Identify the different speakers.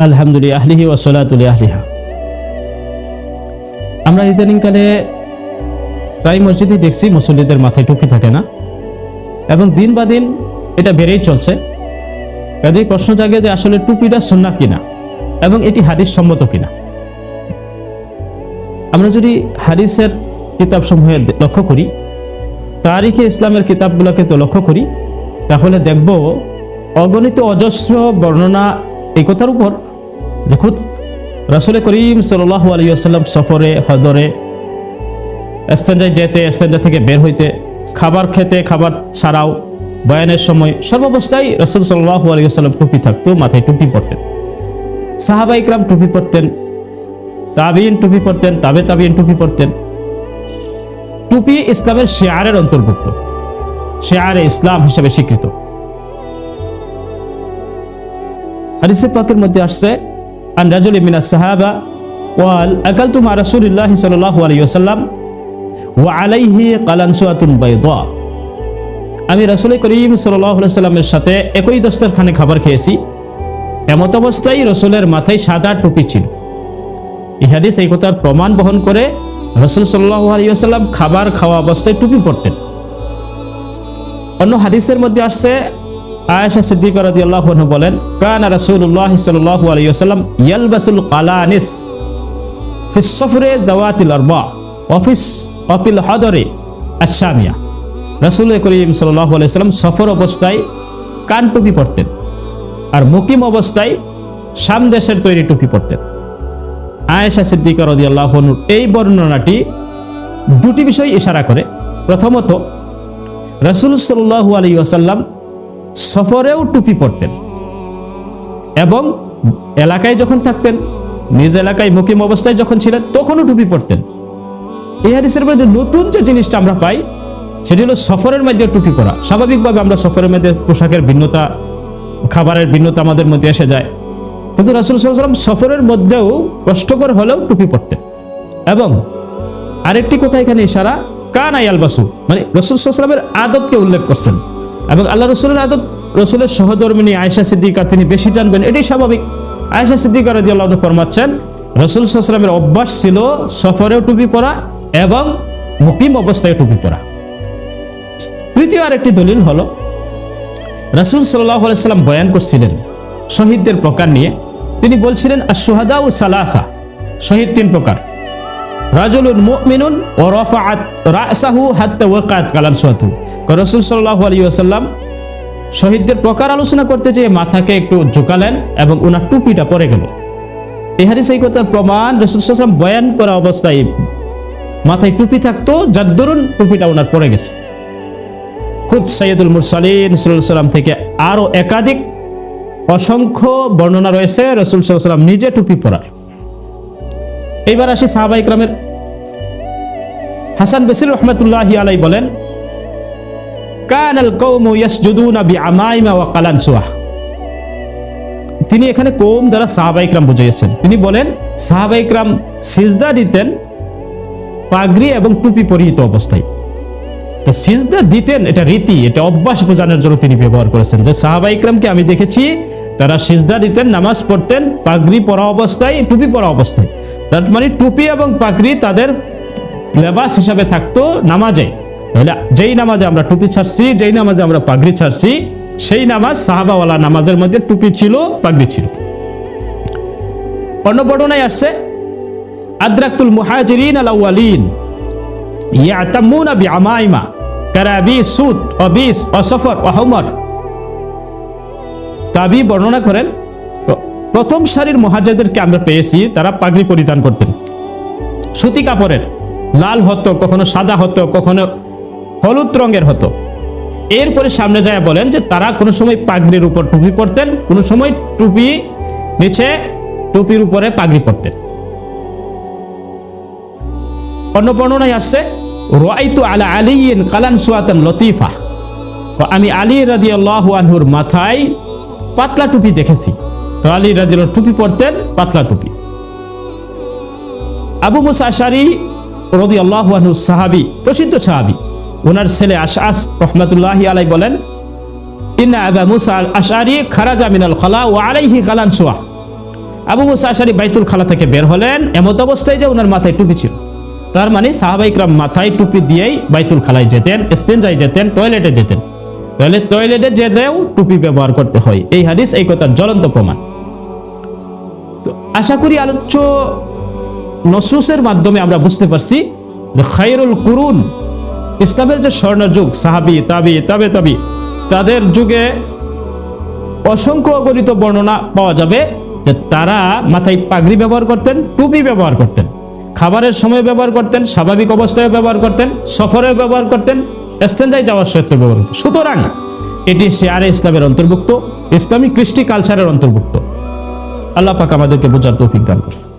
Speaker 1: আলহামদুলিল্লাহ আহলিহি ওয়া সালাতু আহলিহা। আমরা ইদানিংকালে প্রায় মসজিদে দেখছি মুসল্লিদের মাথায় টুপি থাকে না, এবং দিন বা দিন এটা বেড়েই চলছে। কাজেই প্রশ্ন জাগে যে আসলে টুপিটা সুন্নাহ কিনা এবং এটি হাদিস সম্মত কিনা। আমরা যদি হাদিসের কিতাবসমূহে লক্ষ্য করি, তারিখে ইসলামের কিতাবগুলোকে তো লক্ষ্য করি, তাহলে দেখব অগণিত অজস্র বর্ণনা এই কথার উপর যে খুদ রাসূল করিম সাল্লাল্লাহু আলাইহি ওয়াসাল্লাম সফরে, হজরে, ইস্তেঞ্জায় যেতে, ইস্তেঞ্জা থেকে বের হইতে, খাবার খেতে, খাবার ছাড়াও, বয়ানের সময়, সর্বাবস্থায় রাসূল সাল্লাল্লাহু আলাইহি ওয়াসাল্লাম টুপি থাকতো, মাথায় টুপি পরতেন। সাহাবা ইকরাম টুপি পরতেন, তাবিঈন টুপি পরতেন, তাবে তাবিঈন টুপি পরতেন। টুপি ইসলামের শিয়ারের অন্তর্ভুক্ত, শিয়ারে ইসলাম হিসেবে স্বীকৃত। হাদিসে পাকের মধ্যে আসছে, আন রাজুল মিনাস সাহাবা ওয়াল আকালতু মা রাসূলিল্লাহি সাল্লাল্লাহু আলাইহি ওয়াসাল্লাম ওয়া আলাইহি কালানসুয়াতুন বাইদা। আমি রাসূল করিম সাল্লাল্লাহু আলাইহি ওয়াসাল্লামের সাথে একই দস্তরখানে খাবার খেয়েছি, এমত অবস্থায় রাসূলের মাথায় সাদা টুপি ছিল। এই হাদিস এই কথার প্রমাণ বহন করে। রাসূল সাল্লাল্লাহু আলাইহি ওয়াসাল্লাম খাবার খাওয়া অবস্থায় টুপি পরতেন। অন্য হাদিসের মধ্যে আসছে, আয়েশা সিদ্দিকা রাদিয়াল্লাহু আনহা বলেন, কানা রাসূলুল্লাহ সাল্লাল্লাহু আলাইহি ওয়াসাল্লাম ইয়ালবাসুল কালানিস ফিস সফরে যাওয়াতিল আরবা ওয়া ফিল হদরে আশ-শামিয়া। রাসূল করিম সাল্লাল্লাহু আলাইহি ওয়াসাল্লাম সফর অবস্থায় কান টুপি পরতেন, আর মুকিম অবস্থায় শাম দেশের তৈরি টুপি পরতেন। আয়েশা সিদ্দিকা রাদিয়াল্লাহু আনহা এই বর্ণনাটি দুটি বিষয় ইশারা করে। প্রথমত, রাসূল সাল্লাল্লাহু আলাইহি ওয়াসাল্লাম সফরেও টুপি পরতেন, এবং এলাকায় যখন থাকতেন, নিজ এলাকায় মুকিম অবস্থায় যখন ছিলেন, তখনও টুপি পরতেন। এই হাদিসের মধ্যে নতুন যে জিনিসটা আমরা পাই, সেটি হলো সফরের মধ্যে টুপি পরা। স্বাভাবিকভাবে আমরা সফরের মধ্যে পোশাকের ভিন্নতা, খাবারের ভিন্নতা আমাদের মধ্যে এসে যায়, কিন্তু রাসূল সাল্লাল্লাহু আলাইহি ওয়াসাল্লাম সফরের মধ্যেও কষ্টকর হলেও টুপি পরতেন। এবং আরেকটি কথা এখানে ইশারা, কানা ইয়ালবাসু, মানে রাসূল সাল্লাল্লাহু আলাইহি ওয়াসাল্লামের আদতকে উল্লেখ করছেন, এবং আল্লাহ রাসূলের আদত, রাসূলের সহধর্মিণী আয়েশা সিদ্দিকা তিনি বেশি জানবেন, এটাই স্বাভাবিক। আয়েশা সিদ্দিকা রাদিয়াল্লাহু আনহা ফরমাচ্ছেন, রাসূল সাল্লাল্লাহু আলাইহি ওয়াসাল্লামের অভ্যাস ছিল সফরেও টুপি পরা এবং মুকিম অবস্থায় টুপি পরা। তৃতীয় আরেকটি দলিল হলো, রাসূল সাল্লাল্লাহু আলাইহি ওয়াসাল্লাম বয়ান করছিলেন শহীদদের প্রকার নিয়ে। তিনি বলছিলেন, আশ-শুহাদাউ সালাসা, শহীদ তিন প্রকার। রাজুলুন মুমিনুন ওয়া রাফাআত রাসাহু হাত্তা ওয়াকাত কালানসুয়াতু। রাসূল সাল্লাল্লাহু আলাইহি ওয়াসাল্লাম শহীদদের প্রকার আলোচনা করতে যেয়ে মাথাকে একটু ঝুঁকালেন এবং ওনার টুপিটা পড়ে গেল। এই হাদিসে এই কথার প্রমাণ, রাসূল সাল্লাল্লাহু আলাইহি ওয়াসাল্লাম বয়ান করা অবস্থায় মাথায় টুপি থাকতো, যার দরুন টুপিটা ওনার পড়ে গেছে। খুদ সাইয়্যিদুল মুরসালিন সাল্লাল্লাহু আলাইহি ওয়াসাল্লাম থেকে আরো একাধিক অসংখ্য বর্ণনা রয়েছে রাসূল সাল্লাল্লাহু আলাইহি ওয়াসাল্লাম নিজে টুপি পরার। এইবার আসি সাহাবা ইকরামের। হাসান বসরি রাহমাতুল্লাহি আলাইহি বলেন, কানাল কওমু ইয়াসজুদুনা বিআমাইমা ওয়া কালানসুয়া। তিনি এখানে কওম দ্বারা সাহাবা ইকরাম বুঝিয়েছেন। তিনি বলেন, সাহাবা ইকরাম সিজদা দিতেন পাগড়ি এবং টুপি পরিহিত অবস্থায়। তো সিজদা দিতেন, এটা রীতি, এটা অভ্যাস বোঝানোর জন্য তিনি ব্যবহার করেছেন, যে সাহাবা ইকরামকে আমি দেখেছি তারা সিজদা দিতেন, নামাজ পড়তেন পাগড়ি পরা অবস্থায়, টুপি পরা অবস্থায়। তার মানে টুপি এবং পাগড়ি তাদের লেবাস হিসাবে থাকতো নামাজে। তাহলে যেই নামাজে আমরা টুপি ছাড়ছি, যেই নামাজে আমরা পাগড়ি ছাড়ছি, সেই নামাজ সাহাবাওয়ালা নামাজের মধ্যে টুপি ছিল, পাগড়ি ছিল। অন্য বর্ণনায় আসছে, আদরাকতুল মুহাজিরিন আল আউয়ালিন ইয়াতামুনা বিআমাইমা কারাবি সুদ অবিস অসফর অহমর। তাবি বর্ণনা করেন, প্রথম সারির মুহাজিরদেরকে আমরা পেয়েছি তারা পাগড়ি পরিধান করতেন, সুতি কাপড়ের, লাল হতো, কখনো সাদা হতো, কখনো হলুদ রঙের হতো। এরপরে সামনে যায় বলেন যে তারা কোনো সময় পাগড়ির উপর টুপি পরতেন, কোনো সময় টুপি নিচে, টুপির উপরে পাগড়ি পরতেন। অন্য বর্ণনায় আসছে, রাআইতু আলা আলিয়িন কালানসুয়াতান লতিফা, আমি আলী রাদিয়াল্লাহু আনহুর মাথায় পাতলা টুপি দেখেছি। তো আলী রাদিয়াল্লাহু টুপি পরতেন, পাতলা টুপি। আবু মুসা আশআরী রাদিয়াল্লাহু আনহু সাহাবী, প্রসিদ্ধ সাহাবী, ওনার ছেলে আশআস রাহমাতুল্লাহি আলাইহি বলেন, ইন্না আবু মুসা আল আশআরী খারাজা মিনাল খালা ওয়া আলাইহি কালানসুয়া। আবু মুসা আশআরী বাইতুল খালা থেকে বের হলেন এমত অবস্থায় যে ওনার মাথায় টুপি ছিল। তার মানে সাহাবায়ে ইকরাম মাথায় টুপি দিয়েই বাইতুল খালায় যেতেন, ইস্তেনজায় যেতেন, টয়লেটে যেতেন। তাহলে টয়লেটে যেতেও টুপি ব্যবহার করতে হয়। এই হাদিস এই কথার জ্বলন্ত প্রমাণ। তো আশা করি আলোচ্য নসুসের মাধ্যমে আমরা বুঝতে পারছি যে খায়রুল কুরুন, ইসলামের যে স্বর্ণযুগ, সাহাবী, তাবি, তাবে তাবি, তাদের যুগে অসংখ্য অগণিত বর্ণনা পাওয়া যাবে যে তারা মাথায় পাগড়ি ব্যবহার করতেন, টুপি ব্যবহার করতেন, খাবারের সময় ব্যবহার করতেন, স্বাভাবিক অবস্থায় ব্যবহার করতেন, সফরে ব্যবহার করতেন, ইস্তেনজায় যাওয়ার সত্ত্বেও ব্যবহার করতেন। সুতরাং এটি শিয়ারে ইসলামের অন্তর্ভুক্ত, ইসলামিক কৃষ্টি কালচারের অন্তর্ভুক্ত। আল্লাহ পাক আমাদেরকে বোঝার তৌফিক দান করুন।